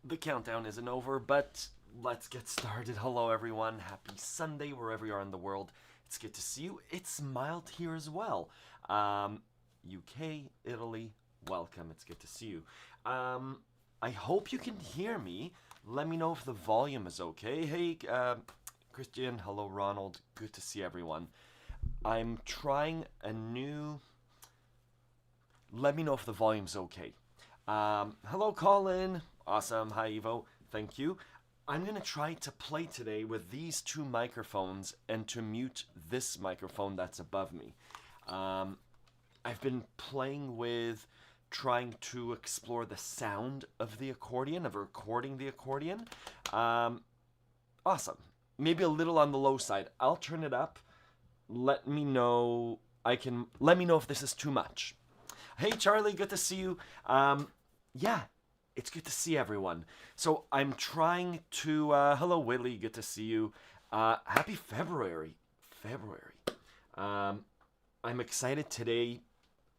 The countdown isn't over, but let's get started. Hello, everyone. Happy Sunday, wherever you are in the world. It's good to see you. It's mild here as well. UK, Italy, welcome. It's good to see you. I hope you can hear me. Let me know if the volume is okay. Hey, Christian. Hello, Ronald. Good to see everyone. I'm trying a new... Let me know if the volume's okay. Hello, Colin. Awesome. Hi, Evo. Thank you. I'm going to try to play today with these two microphones and to mute this microphone that's above me. I've been playing with trying to explore the sound of the accordion, of recording the accordion. Awesome. Maybe a little on the low side. I'll turn it up. Let me know. Let me know if this is too much. Hey, Charlie. Good to see you. Yeah. It's good to see everyone. So I'm trying to... hello, Willie. Good to see you. Happy February. I'm excited today.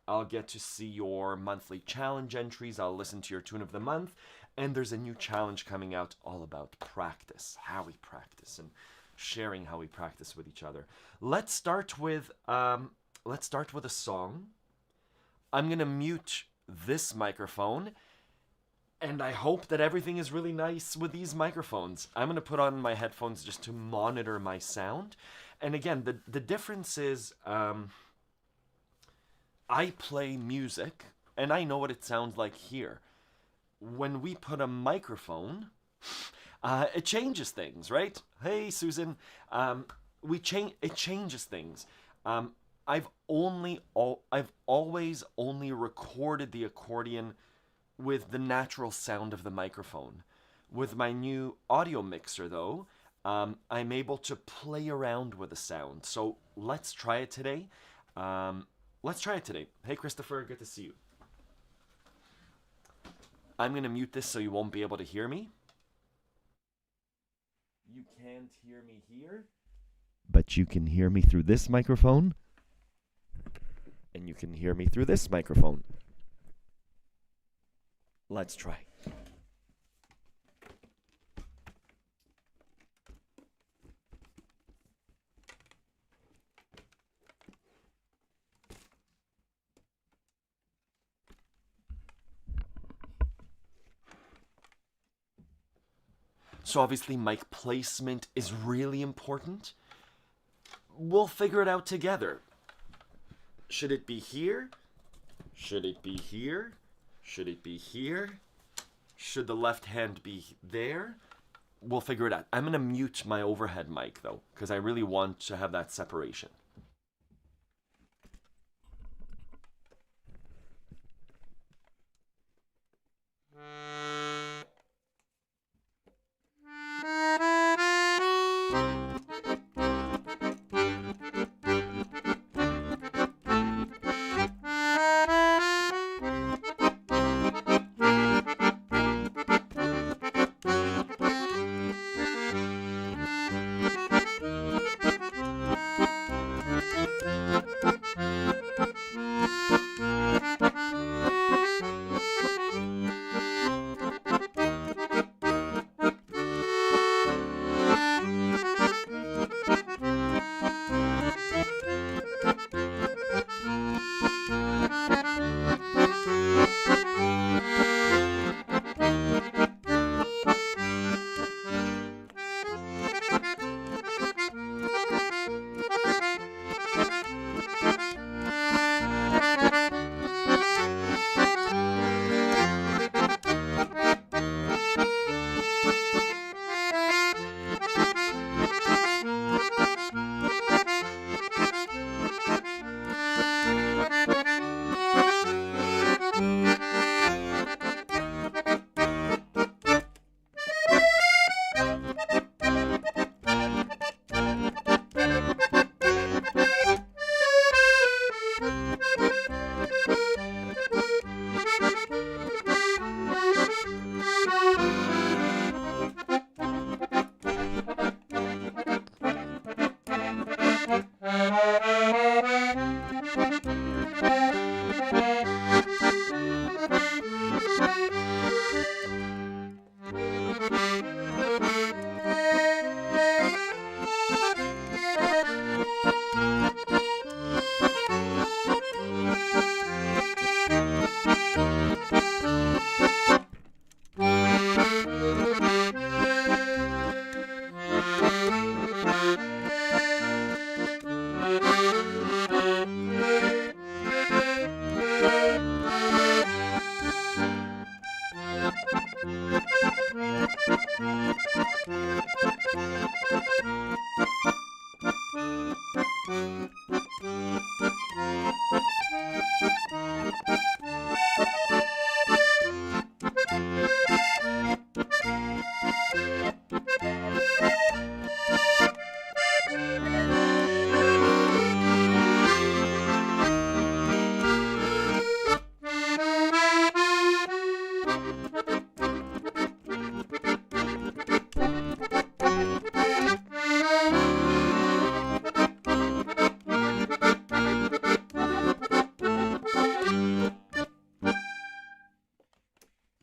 I'll get to see your monthly challenge entries. I'll listen to your tune of the month. And there's a new challenge coming out all about practice. How we practice and sharing how we practice with each other. Let's start with a song. I'm going to mute this microphone. And I hope that everything is really nice with these microphones. I'm going to put on my headphones just to monitor my sound. And again, the difference is I play music, and I know what it sounds like here. When we put a microphone, it changes things, right? Hey, Susan. It changes things. I've always only recorded the accordion with the natural sound of the microphone. With my new audio mixer, though, I'm able to play around with the sound. So let's try it today. Hey, Christopher, good to see you. I'm going to mute this so you won't be able to hear me. You can't hear me here, but you can hear me through this microphone. And you can hear me through this microphone. Let's try. So obviously mic placement is really important. We'll figure it out together. Should it be here? Should it be here? Should it be here? Should the left hand be there? We'll figure it out. I'm going to mute my overhead mic, though, because I really want to have that separation.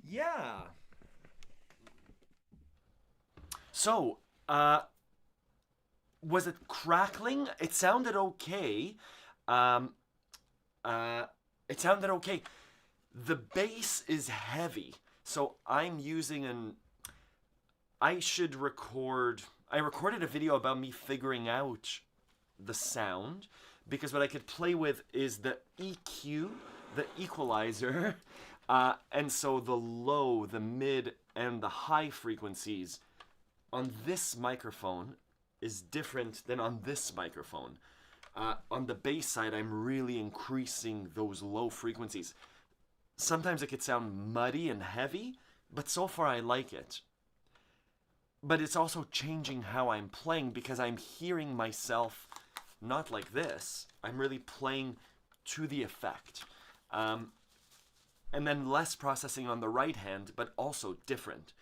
Yeah. So, was it crackling? It sounded okay. Um, uh, it sounded okay. The bass is heavy, so I'm using an. I should record. I recorded a video about me figuring out the sound because what I could play with is the EQ, the equalizer, and so the low, the mid, and the high frequencies on this microphone is different than on this microphone. On the bass side, I'm really increasing those low frequencies. Sometimes it could sound muddy and heavy, but so far I like it. But it's also changing how I'm playing because I'm hearing myself not like this. I'm really playing to the effect. And then less processing on the right hand, but also different.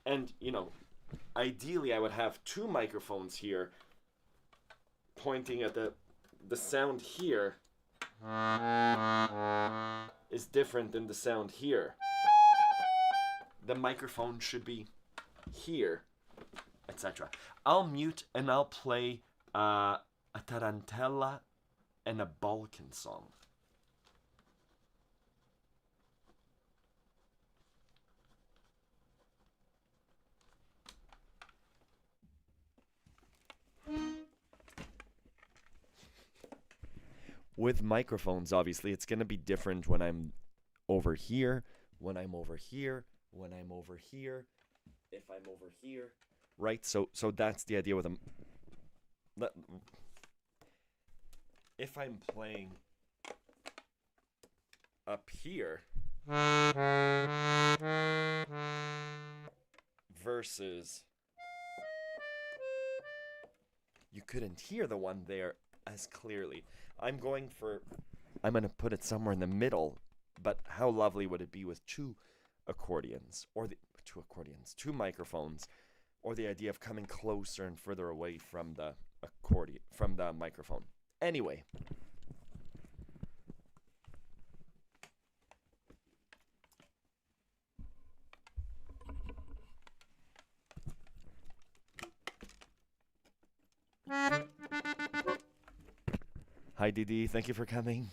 And, you know, ideally I would have two microphones here pointing at the sound here is different than the sound here. The microphone should be here, etc. I'll mute and I'll play a tarantella and a Balkan song. With microphones, obviously, it's going to be different when I'm over here, when I'm over here, when I'm over here, if I'm over here, right? So that's the idea with them. If I'm playing up here versus you couldn't hear the one there as clearly. I'm going to put it somewhere in the middle, but how lovely would it be with two accordions, or two microphones, or the idea of coming closer and further away from the microphone. Anyway. Hi Didi, thank you for coming.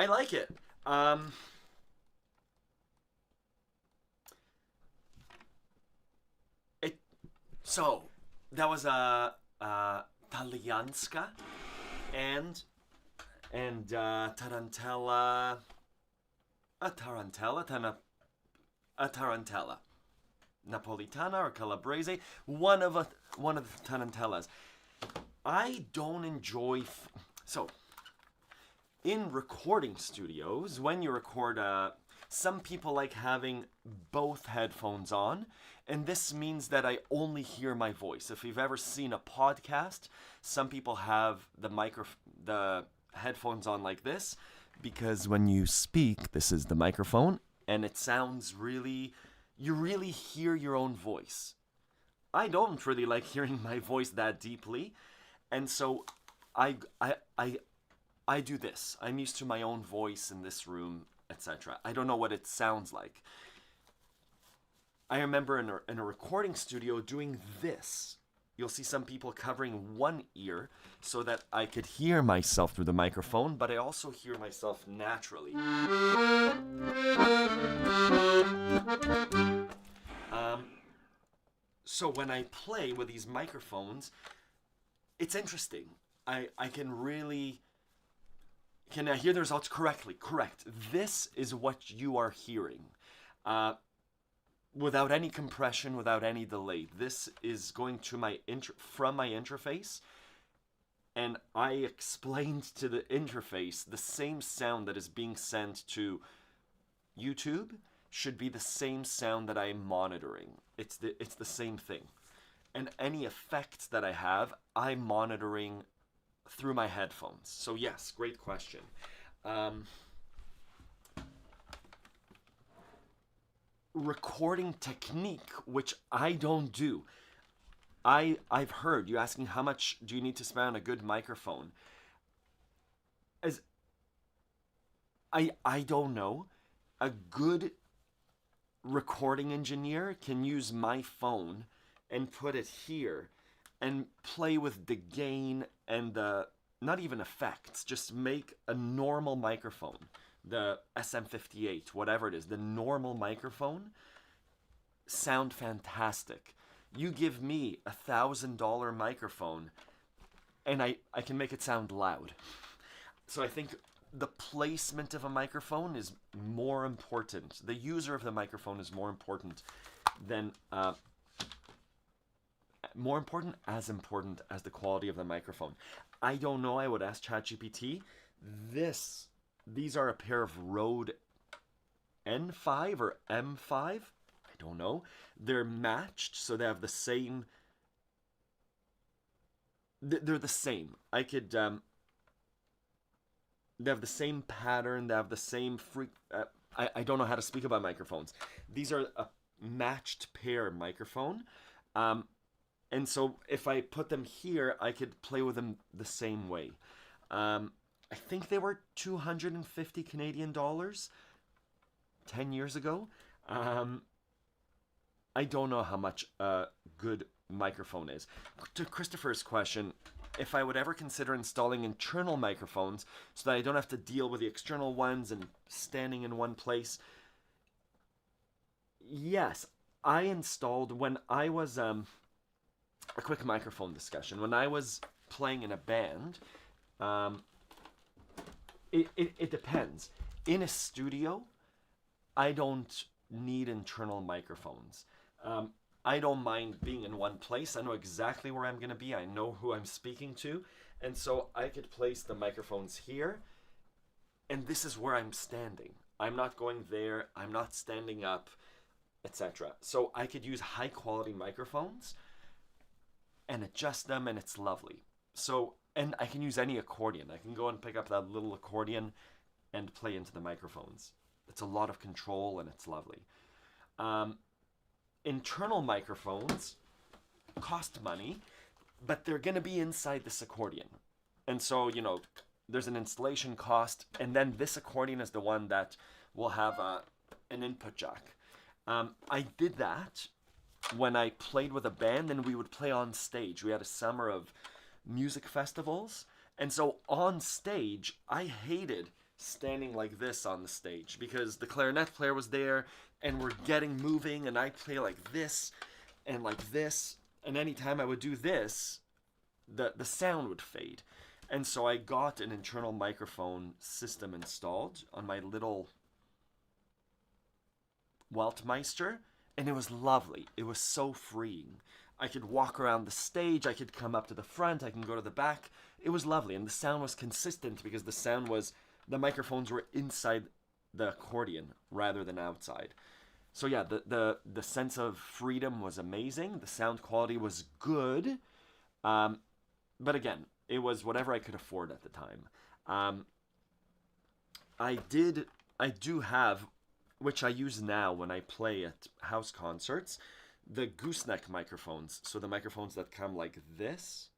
I like it. It so that was Talianska and Tarantella, a Tarantella, a Tarantella, Napolitana or Calabrese, one of the Tarantellas. I don't enjoy so in recording studios when you record. Some people like having both headphones on, and this means that I only hear my voice. If you've ever seen a podcast, some people have the headphones on like this because when you speak, this is the microphone, and it sounds really, you really hear your own voice. I don't really like hearing my voice that deeply, and so I I I I do this. I'm used to my own voice in this room, etc. I don't know what it sounds like. I remember in a recording studio doing this. You'll see some people covering one ear so that I could hear myself through the microphone, but I also hear myself naturally. So when I play with these microphones, it's interesting. I can really... Can I hear the results correctly? Correct. This is what you are hearing. Without any compression, without any delay. This is going to from my interface, and I explained to the interface the same sound that is being sent to YouTube should be the same sound that I'm monitoring. It's the same thing. And any effects that I have, I'm monitoring through my headphones. So yes, great question. Recording technique, which I don't do. I've heard you asking how much do you need to spend on a good microphone. As I don't know. A good recording engineer can use my phone and put it here and play with the gain and the, not even effects, just make a normal microphone, the SM58, whatever it is, the normal microphone, sound fantastic. You give me $1,000 microphone and I can make it sound loud. So I think the placement of a microphone is more important. The user of the microphone is more important than as important as the quality of the microphone. I don't know. I would ask ChatGPT. These are a pair of Rode N5 or M5. I don't know. They're matched, so they have the same. They're the same. I could. They have the same pattern. They have the same I don't know how to speak about microphones. These are a matched pair microphone. And so if I put them here, I could play with them the same way. I think they were 250 Canadian dollars 10 years ago. I don't know how much a good microphone is. To Christopher's question, if I would ever consider installing internal microphones so that I don't have to deal with the external ones and standing in one place, yes, I installed when I was... a quick microphone discussion. When I was playing in a band, it depends. In a studio, I don't need internal microphones. I don't mind being in one place. I know exactly where I'm going to be. I know who I'm speaking to. And so I could place the microphones here, and this is where I'm standing. I'm not going there. I'm not standing up, etc. So I could use high quality microphones and adjust them, and it's lovely. So, and I can use any accordion. I can go and pick up that little accordion and play into the microphones. It's a lot of control, and it's lovely. Internal microphones cost money, but they're going to be inside this accordion. And so, there's an installation cost, and then this accordion is the one that will have an input jack. I did that when I played with a band, and we would play on stage. We had a summer of music festivals, and so on stage, I hated standing like this on the stage because the clarinet player was there and we're getting moving and I play like this, and anytime I would do this, the sound would fade. And so I got an internal microphone system installed on my little Weltmeister, and it was lovely. It was so freeing. I could walk around the stage, I could come up to the front, I can go to the back. It was lovely, and the sound was consistent because the microphones were inside the accordion rather than outside. So yeah, the sense of freedom was amazing. The sound quality was good. But again, it was whatever I could afford at the time. I do have, which I use now when I play at house concerts, the gooseneck microphones. So the microphones that come like this,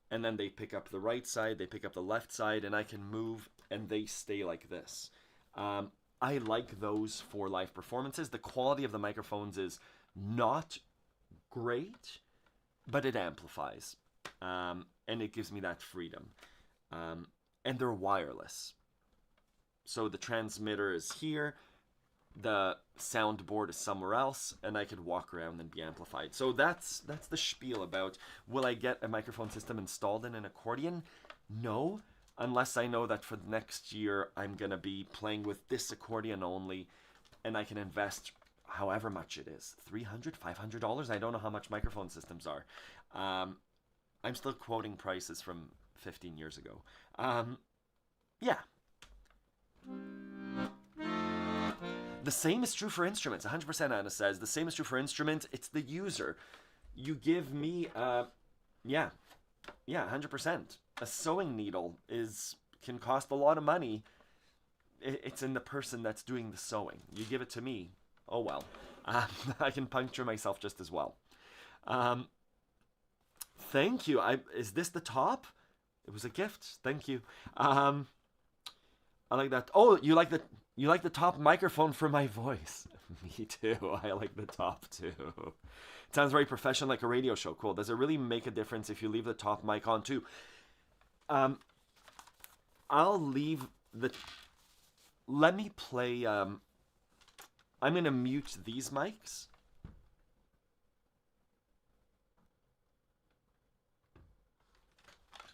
and then they pick up the right side, they pick up the left side, and I can move and they stay like this. I like those for live performances. The quality of the microphones is not great, but it amplifies. And it gives me that freedom. And they're wireless. So the transmitter is here, the soundboard is somewhere else, and I could walk around and be amplified. So that's the spiel about, will I get a microphone system installed in an accordion? No, unless I know that for the next year I'm going to be playing with this accordion only, and I can invest however much it is, $300, $500. I don't know how much microphone systems are. I'm still quoting prices from 15 years ago. Yeah. The same is true for instruments. 100%, Anna says. The same is true for instruments. It's the user. You give me, yeah, 100%. A sewing needle can cost a lot of money. It's in the person that's doing the sewing. You give it to me, oh well. I can puncture myself just as well. Thank you. Is this the top? It was a gift. Thank you. I like that. Oh, you like the top microphone for my voice. Me too. I like the top too. It sounds very professional, like a radio show. Cool. Does it really make a difference if you leave the top mic on too? I'll leave the... Let me play... I'm going to mute these mics.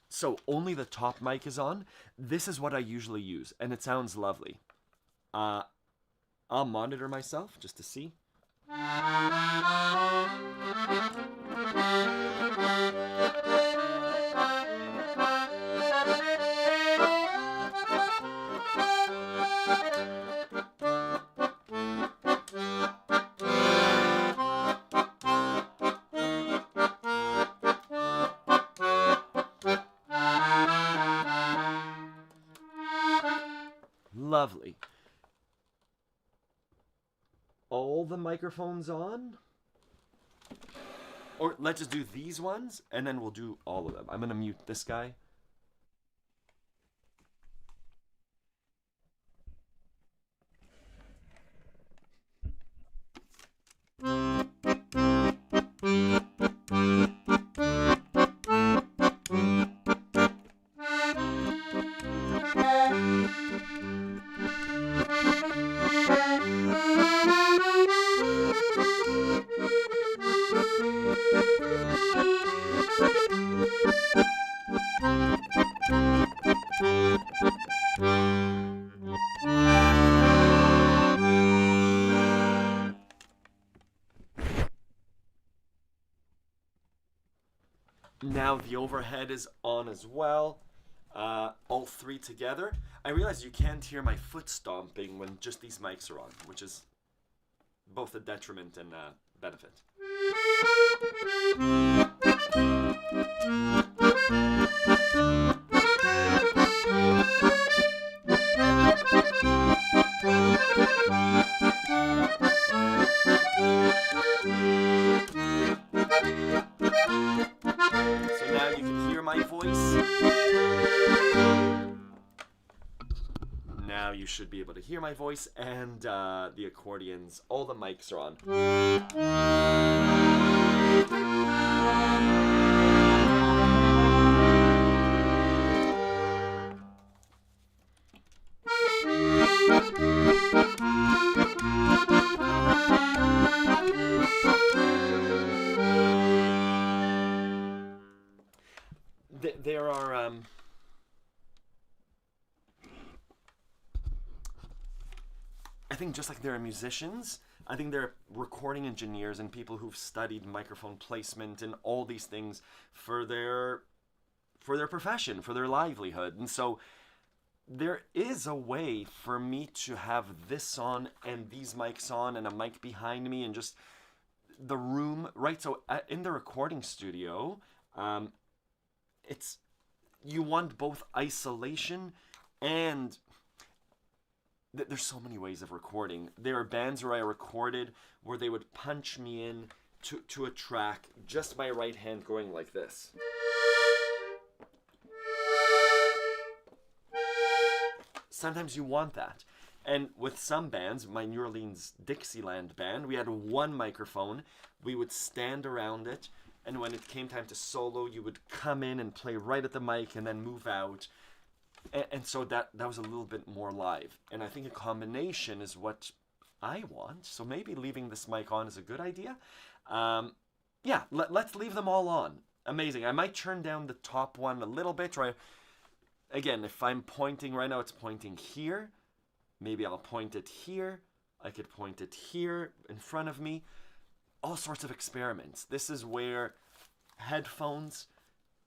So only the top mic is on. This is what I usually use, and it sounds lovely. I'll monitor myself just to see. Lovely. All the microphones on? Or let's just do these ones, and then we'll do all of them. I'm going to mute this guy. Now the overhead is on as well, all three together. I realize you can't hear my foot stomping when just these mics are on, which is both a detriment and a benefit. So now you can hear my voice. Now you should be able to hear my voice, and the accordions, all the mics are on. there are I think just like there are musicians, I think there are recording engineers and people who've studied microphone placement and all these things for their profession, for their livelihood. And so there is a way for me to have this on and these mics on and a mic behind me and just the room, right? So in the recording studio, it's, you want both isolation and there's so many ways of recording. There are bands where I recorded where they would punch me in to a track, just my right hand going like this. Sometimes you want that. And with some bands, my New Orleans Dixieland band, we had one microphone. We would stand around it, and when it came time to solo, you would come in and play right at the mic and then move out. And so that was a little bit more live. And I think a combination is what I want. So maybe leaving this mic on is a good idea. Yeah, let's leave them all on. Amazing. I might turn down the top one a little bit. Or again, if I'm pointing right now, it's pointing here. Maybe I'll point it here. I could point it here in front of me. All sorts of experiments. This is where headphones,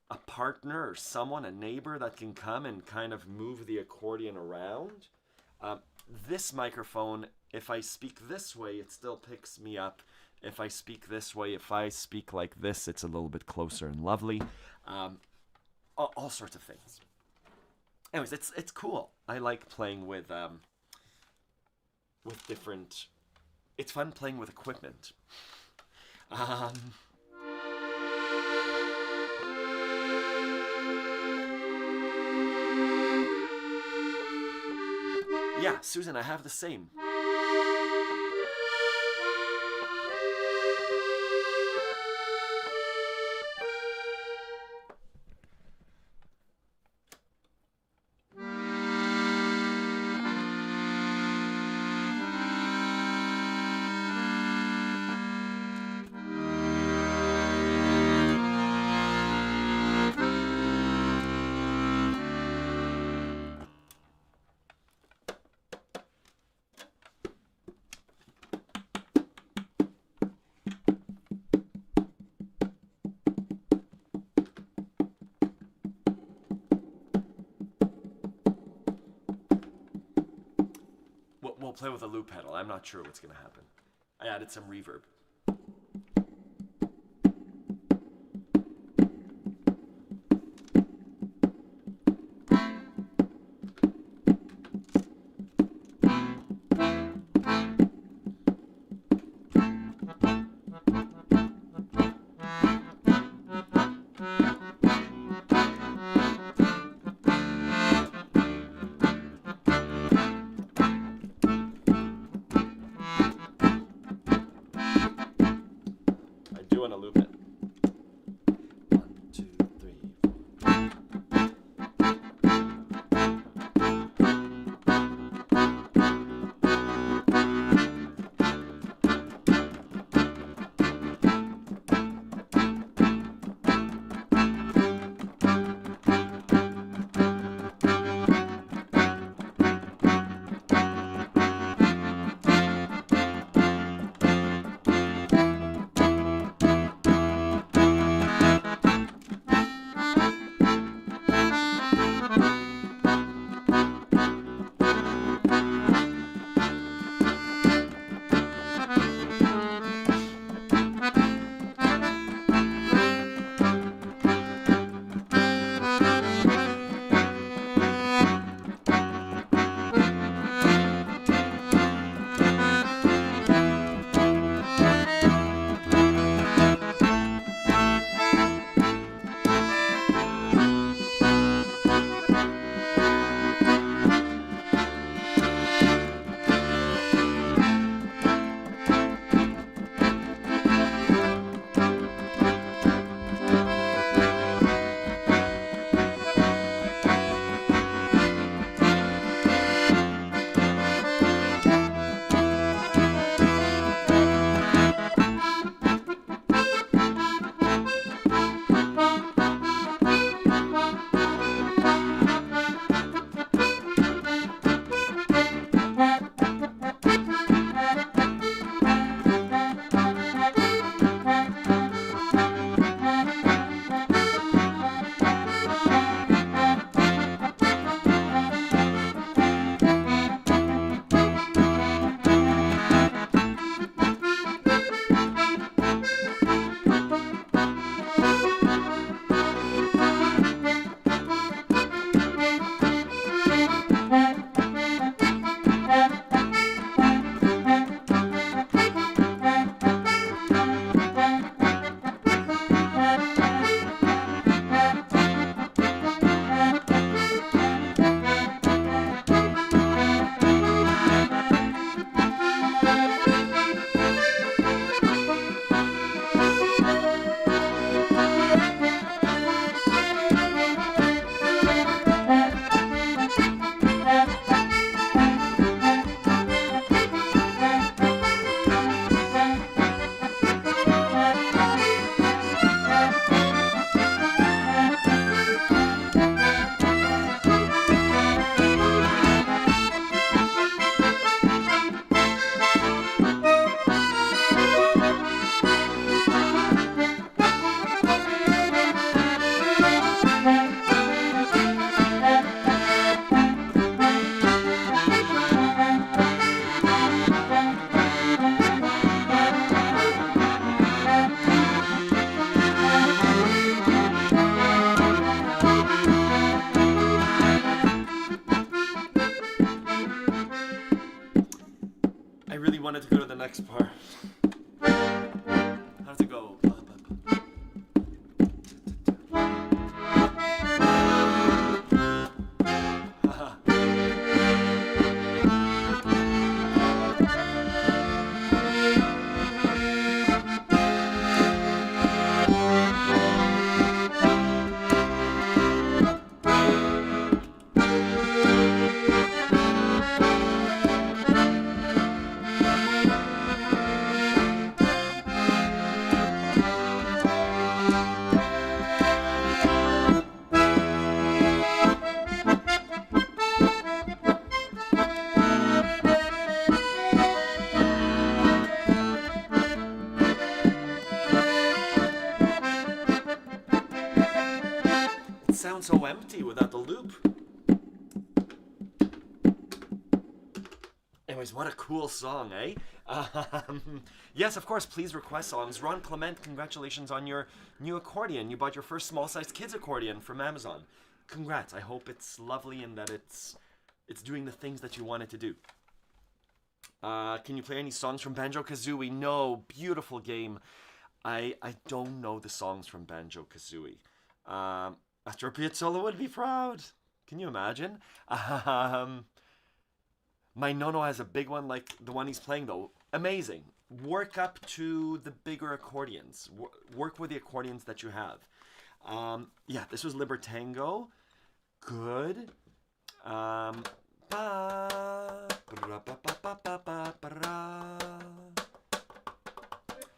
a partner or someone, a neighbor that can come and kind of move the accordion around. This microphone, if I speak this way, it still picks me up. If I speak this way, if I speak like this, it's a little bit closer and lovely. All sorts of things. Anyways, it's cool. I like playing with different. It's fun playing with equipment. Yeah, Susan, I have the same. We'll play with a loop pedal. I'm not sure what's going to happen. I added some reverb. wanted to go to the next part. How does it go? Sounds so empty without the loop. Anyways, what a cool song, eh? Yes, of course, please request songs. Ron Clement, congratulations on your new accordion. You bought your first small-sized kids accordion from Amazon. Congrats. I hope it's lovely and that it's doing the things that you want it to do. Can you play any songs from Banjo-Kazooie? No, beautiful game. I don't know the songs from Banjo-Kazooie. Astro Piazzolla would be proud. Can you imagine? My Nono has a big one like the one he's playing though. Amazing. Work up to the bigger accordions. Work with the accordions that you have. Yeah, this was Libertango. Good.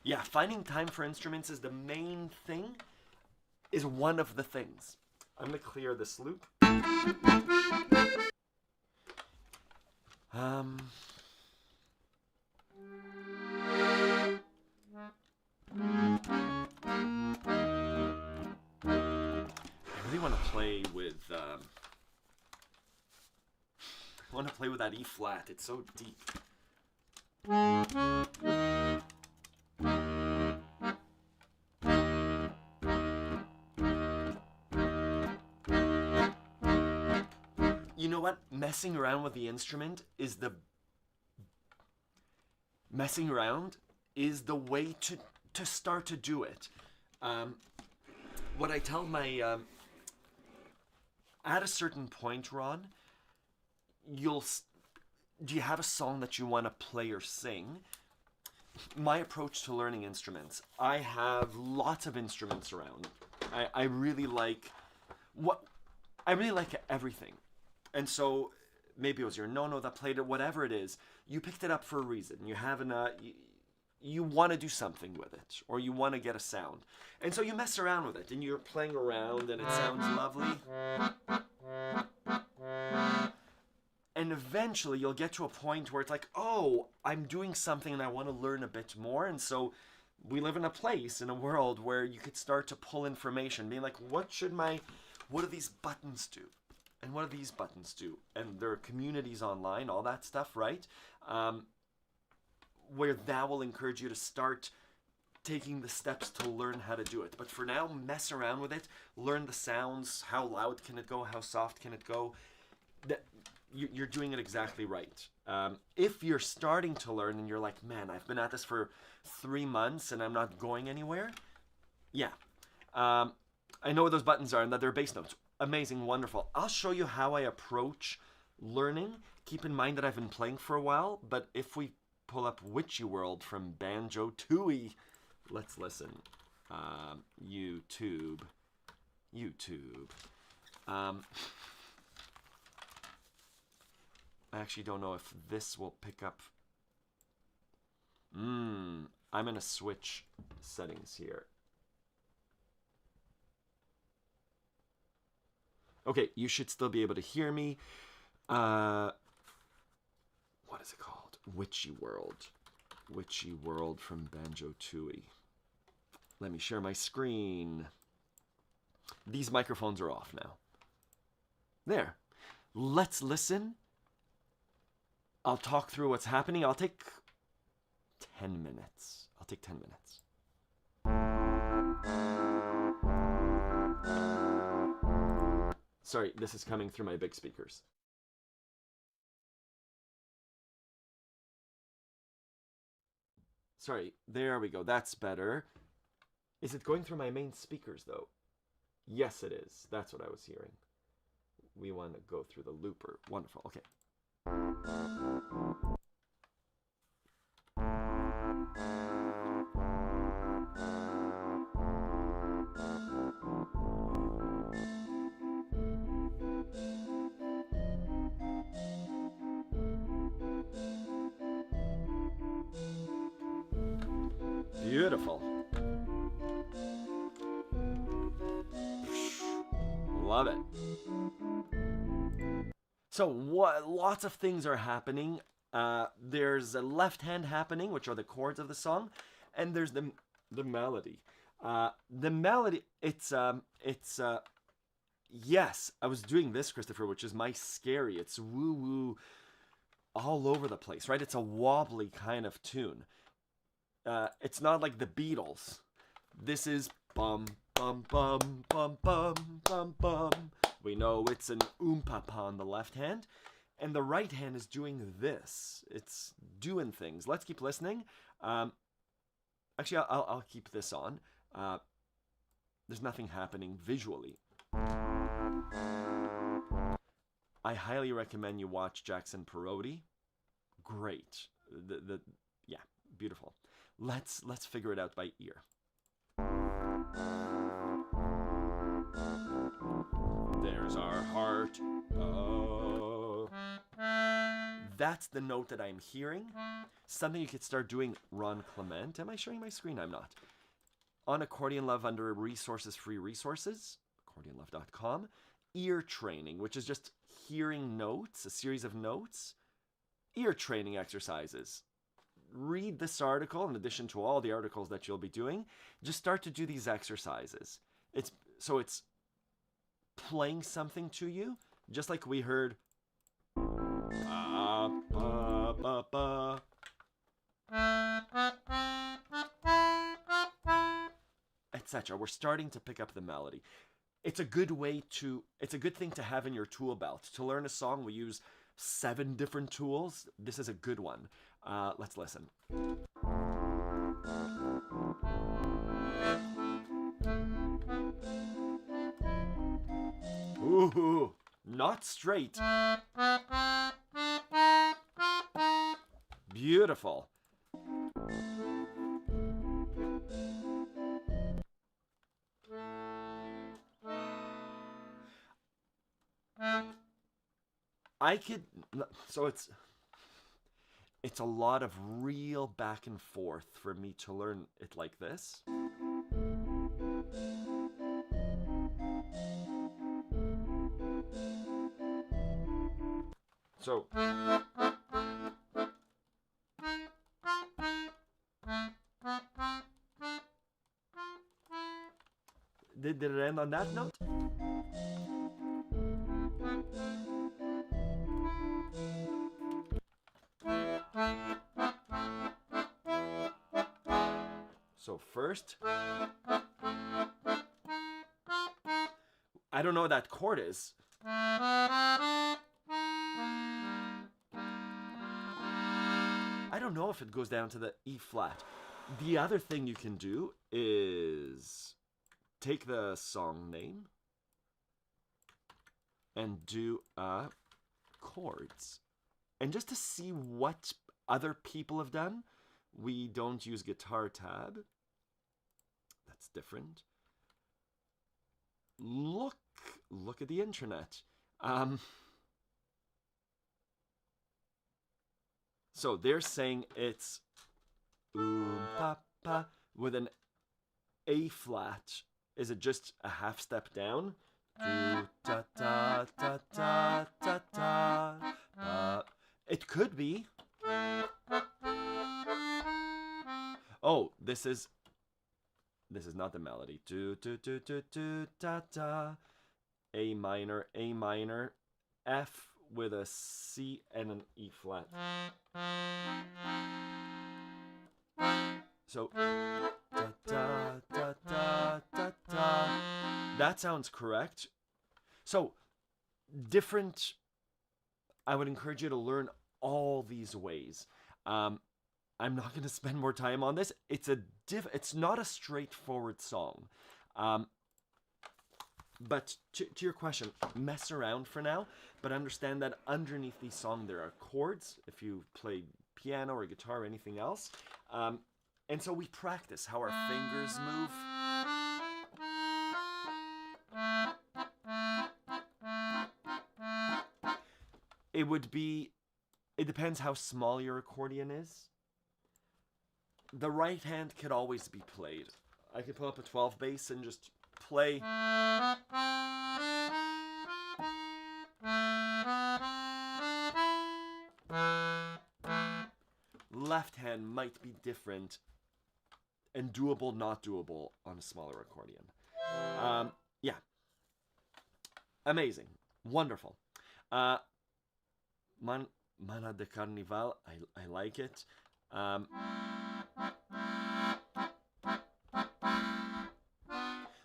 Yeah, finding time for instruments is the main thing. Is one of the things. I'm gonna clear this loop. I really want to play with. I want to play with that E flat. It's so deep. You know what? Messing around with the instrument is the way to start to do it. What I tell my at a certain point, Ron, do you have a song that you want to play or sing? My approach to learning instruments, I have lots of instruments around. I really like everything. And so maybe it was your Nono that played it, whatever it is, you picked it up for a reason. You have you want to do something with it, or you want to get a sound. And so you mess around with it, and you're playing around, and it sounds lovely. And eventually you'll get to a point where it's like, oh, I'm doing something and I want to learn a bit more. And so we live in a place, in a world where you could start to pull information, being like, what do these buttons do? And what do these buttons do? And there are communities online, all that stuff, right? Where that will encourage you to start taking the steps to learn how to do it. But for now, mess around with it. Learn the sounds. How loud can it go? How soft can it go? You're doing it exactly right. If you're starting to learn and you're like, man, I've been at this for 3 months and I'm not going anywhere. Yeah. I know what those buttons are and that they're bass notes. Amazing, wonderful. I'll show you how I approach learning. Keep in mind that I've been playing for a while, but if we pull up Witchy World from Banjo-Tooie, let's listen. YouTube. I actually don't know if this will pick up. I'm gonna switch settings here. Okay, you should still be able to hear me. What is it called? Witchy World. Witchy World from Banjo-Tooie. Let me share my screen. These microphones are off now. There. Let's listen. I'll talk through what's happening. I'll take 10 minutes. I'll take 10 minutes. Sorry, this is coming through my big speakers. Sorry, there we go. That's better. Is it going through my main speakers, though? Yes, it is. That's what I was hearing. We want to go through the looper. Wonderful. Okay. Beautiful. Love it. So lots of things are happening. There's a left hand happening, which are the chords of the song, and there's the melody. The melody, yes, I was doing this, Christopher, which is my scary. It's woo woo all over the place, right? It's a wobbly kind of tune. It's not like the Beatles. This is bum bum bum bum bum bum bum. We know it's an papa on the left hand, and the right hand is doing this. It's doing things. Let's keep listening. Actually, I'll keep this on. There's nothing happening visually. I highly recommend you watch Jackson Parodi. Great. Yeah, beautiful. Let's figure it out by ear. There's our heart. Oh. That's the note that I'm hearing. Something you could start doing, Ron Clement. Am I sharing my screen? I'm not. On Accordion Love under resources, free resources, accordionlove.com, ear training, which is just hearing notes, a series of notes, ear training exercises. Read this article in addition to all the articles that you'll be doing. Just start to do these exercises. It's playing something to you, just like we heard ba, ba, ba, ba. Etc. We're starting to pick up the melody. It's a good thing to have in your tool belt. To learn a song, we use 7 different tools. This is a good one. Let's listen. Ooh, not straight. Beautiful. It's a lot of real back and forth for me to learn it like this. So did it end on that note? So first, I don't know what that chord is. I don't know if it goes down to the E flat. The other thing you can do is take the song name and do chords. And just to see what other people have done, we don't use guitar tab. That's different. Look at the internet. So they're saying it's pa pa with an A flat. Is it just a half step down? Ta ta ta ta ta ta. It could be. Oh, this is not the melody. Do do do do do ta ta. A minor, F with a C and an E flat. So ta ta ta ta ta ta. That sounds correct. So different. I would encourage you to learn all these ways. I'm not going to spend more time on this. It's not a straightforward song. But to your question, mess around for now, but understand that underneath the song there are chords, if you play piano or guitar or anything else. And so we practice how our fingers move. It depends how small your accordion is. The right hand could always be played. I could pull up a 12 bass and just play. Left hand might be different and doable, not doable on a smaller accordion. Yeah. Amazing. Wonderful. Mana de Carnival, I like it.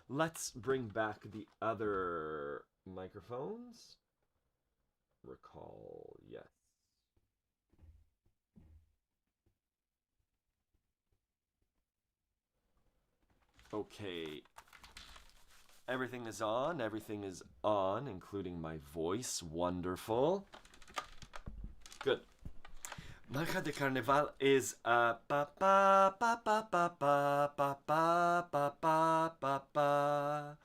Let's bring back the other microphones. Recall, yes. Okay. Everything is on, including my voice. Wonderful. Good. Marca de Carnaval is ba ba ba ba ba ba ba ba ba ba ba ba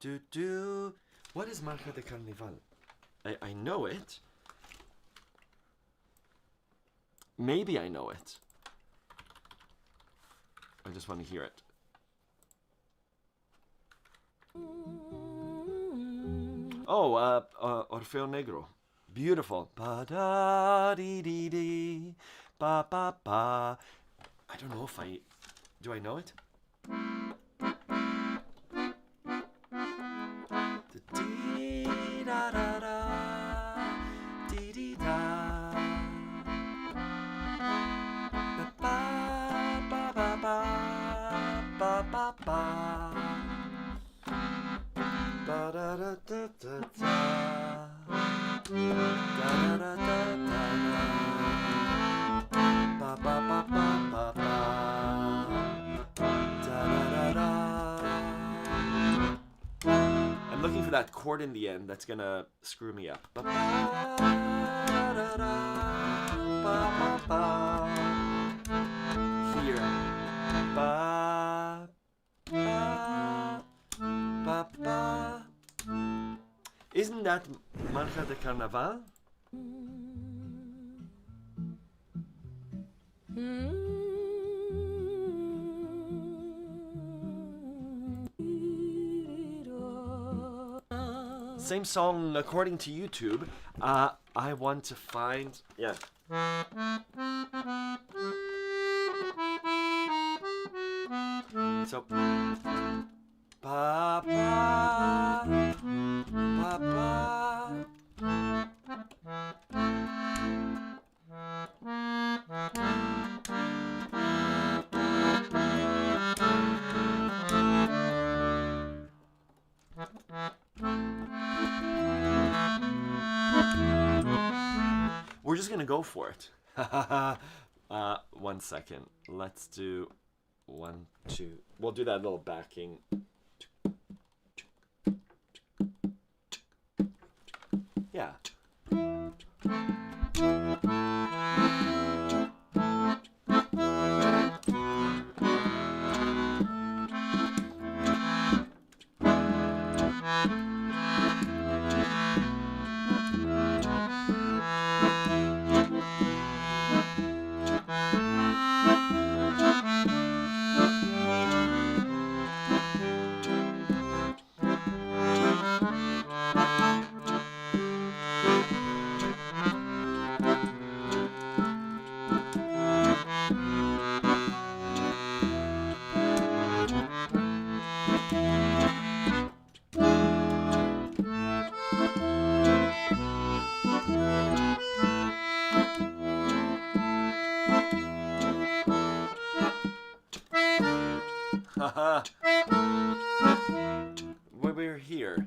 do. What is Marca de Carnaval? I know it. Maybe I know it. I just want to hear it. Oh, Orfeo Negro. Beautiful. Ba da dee dee dee. Ba ba ba. I don't know if do I know it? Dee da da da. Dee dee da. Ba ba ba ba ba ba ba. Ba da da da da da. Da da da da da. Ba ba ba ba ba ba. Da da da da. I'm looking for that chord in the end that's gonna screw me up. Ba ba da da. Ba ba ba. Here. Ba ba ba ba. Isn't that Marca de Carnaval? Same song according to YouTube. I want to find... Yeah. So... Ba ba ba ba. We're just gonna go for it. 1 second. Let's do 1, 2. We'll do that little backing. Yeah. Haha. We're here.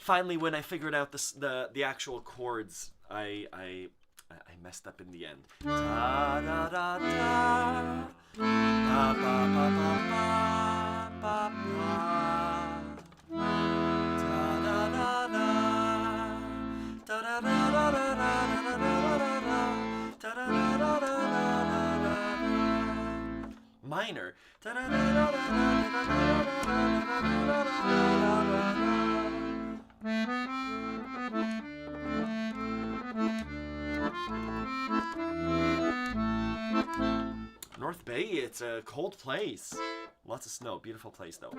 finally, when I figured out the actual chords, I messed up in the end. Da da da da. Ba ba ba ba ba ba ba. Da da da da. Da da da da da da da da da da da da. Minor. North Bay, it's a cold place. Lots of snow. Beautiful place, though.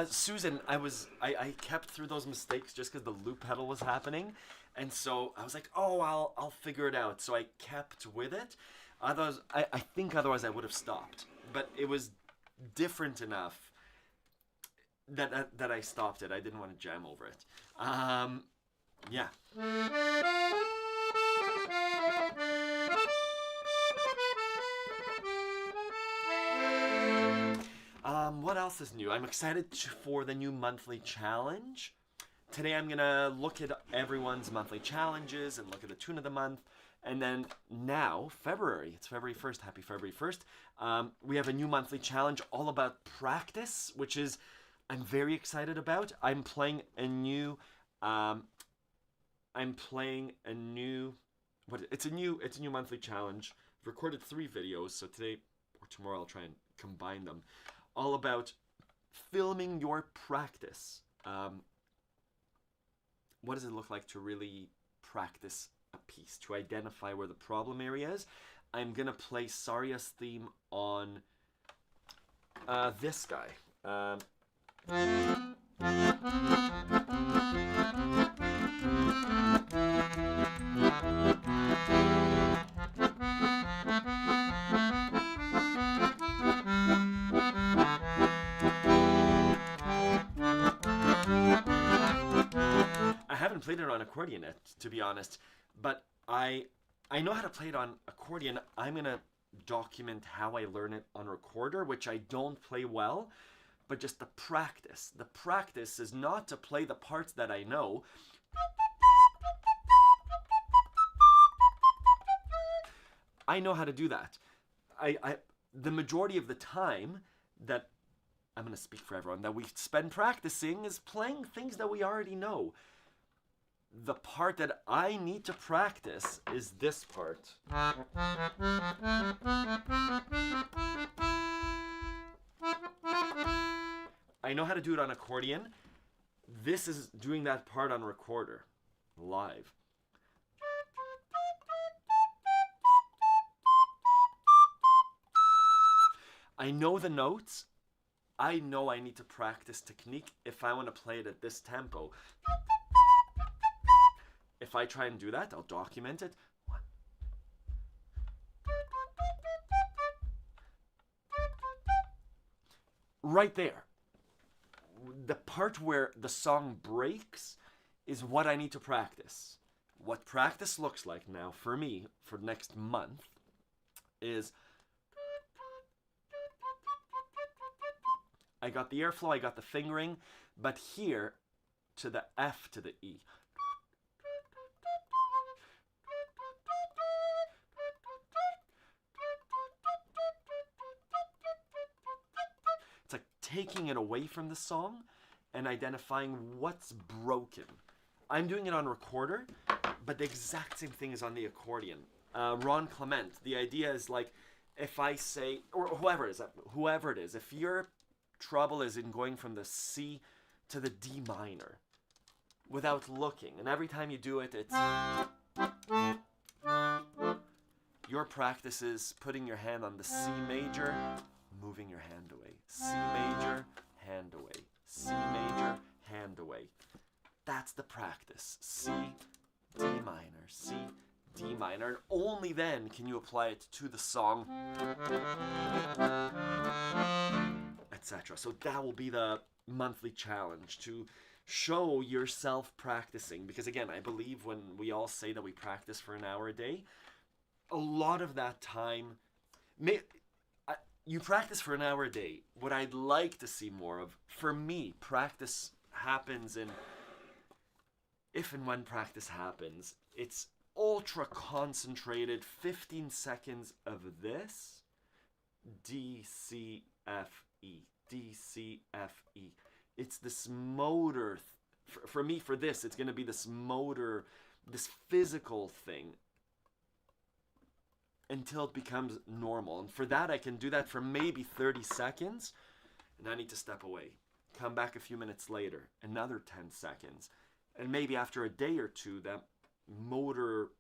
Susan, I kept through those mistakes just because the loop pedal was happening, and so I was like, oh, I'll figure it out. So I kept with it. Otherwise, I think otherwise I would have stopped. But it was different enough that I stopped it. I didn't want to jam over it. Yeah. What else is new? I'm excited for the new monthly challenge. Today I'm going to look at everyone's monthly challenges and look at the tune of the month. And then now, February. It's February 1st. Happy February 1st. We have a new monthly challenge all about practice, which is I'm very excited about. I'm playing a new it's a new monthly challenge. I've recorded 3 videos, so today or tomorrow I'll try and combine them. All about filming your practice. What does it look like to really practice a piece, to identify where the problem area is? I'm gonna play Saria's theme on this guy. played it on accordion yet, to be honest, but I know how to play it on accordion. I'm gonna document how I learn it on recorder, which I don't play well, but just the practice. The practice is not to play the parts that I know. I know how to do that. The majority of the time that, I'm going to speak for everyone, that we spend practicing is playing things that we already know. The part that I need to practice is this part. I know how to do it on accordion. This is doing that part on recorder, live. I know the notes. I know I need to practice technique if I want to play it at this tempo. If I try and do that, I'll document it. Right there. The part where the song breaks is what I need to practice. What practice looks like now for me for next month is I got the airflow, I got the fingering, but here to the F to the E. It's like taking it away from the song and identifying what's broken. I'm doing it on recorder, but the exact same thing is on the accordion. Ron Clement, the idea is like, if I say, or whoever it is, if your trouble is in going from the C to the D minor without looking, and every time you do it, it's your practice is putting your hand on the C major, moving your hand away. C major, hand away. C major, hand away. That's the practice. C, D minor, C, D minor, and only then can you apply it to the song, etc. So that will be the monthly challenge, to show yourself practicing. Because again, I believe when we all say that we practice for an hour a day, a lot of that time, you practice for an hour a day. What I'd like to see more of, for me, practice happens in, if and when practice happens, it's ultra concentrated 15 seconds of this, D, C, F, E, D, C, F, E. It's this motor, for me, for this, it's going to be this motor, this physical thing, until it becomes normal. And for that, I can do that for maybe 30 seconds, and I need to step away. Come back a few minutes later, another 10 seconds. And maybe after a day or two, that motor,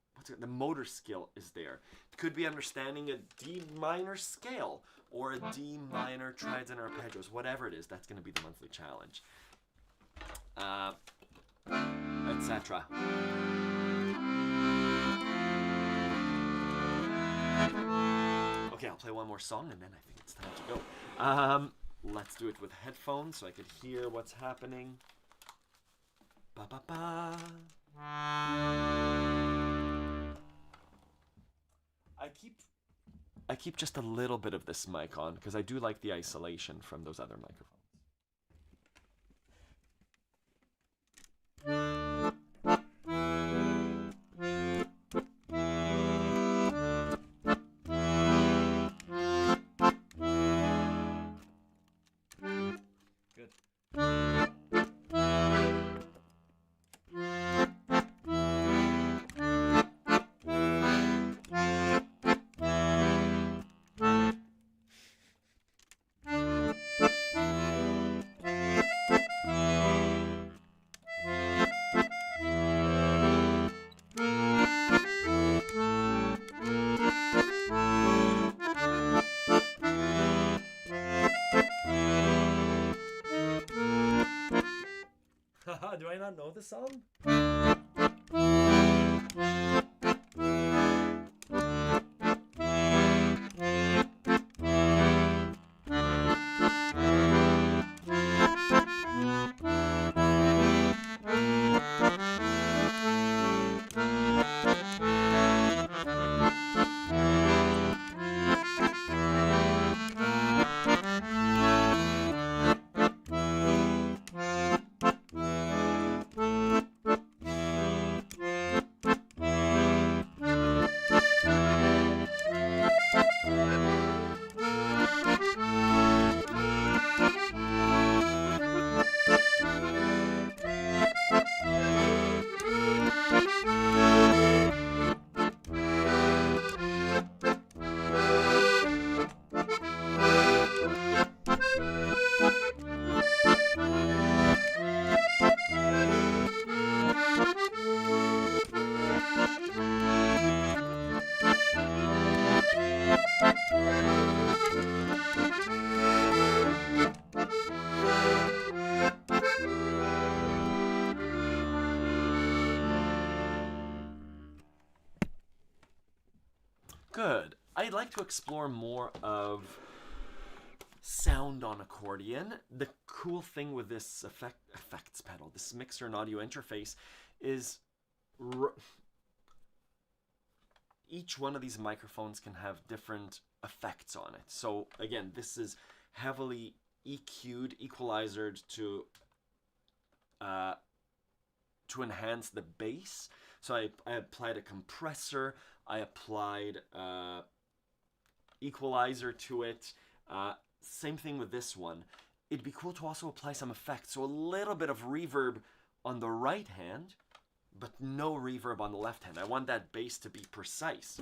the motor skill is there. It could be understanding a D minor scale, or a D minor triads and arpeggios, whatever it is. That's going to be the monthly challenge, etc. Okay, I'll play one more song and then I think it's time to go. Let's do it with headphones so I could hear what's happening. Ba ba ba. I keep just a little bit of this mic on because I do like the isolation from those other microphones. Do I not know the song? to explore more of sound on accordion. The cool thing with this effects pedal, this mixer and audio interface, is each one of these microphones can have different effects on it. So again, this is heavily EQ'd, equalizered to enhance the bass. So I applied a compressor, I applied equalizer to it. Same thing with this one. It'd be cool to also apply some effects. So a little bit of reverb on the right hand, but no reverb on the left hand. I want that bass to be precise.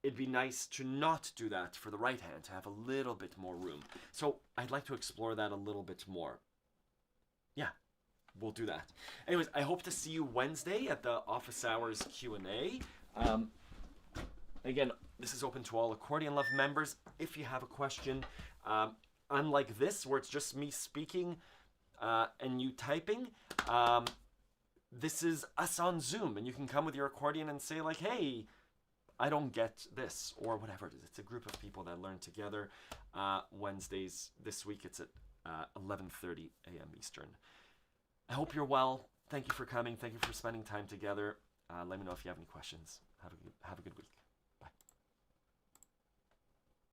It'd be nice to not do that for the right hand, to have a little bit more room. So I'd like to explore that a little bit more. Yeah, we'll do that. Anyways, I hope to see you Wednesday at the office hours Q&A. Again, this is open to all Accordion Love members. If you have a question, unlike this, where it's just me speaking and you typing, this is us on Zoom, and you can come with your accordion and say like, hey, I don't get this, or whatever it is. It's a group of people that learn together. Wednesdays this week, it's at 11:30 a.m. Eastern. I hope you're well. Thank you for coming. Thank you for spending time together. Let me know if you have any questions. Have a good week.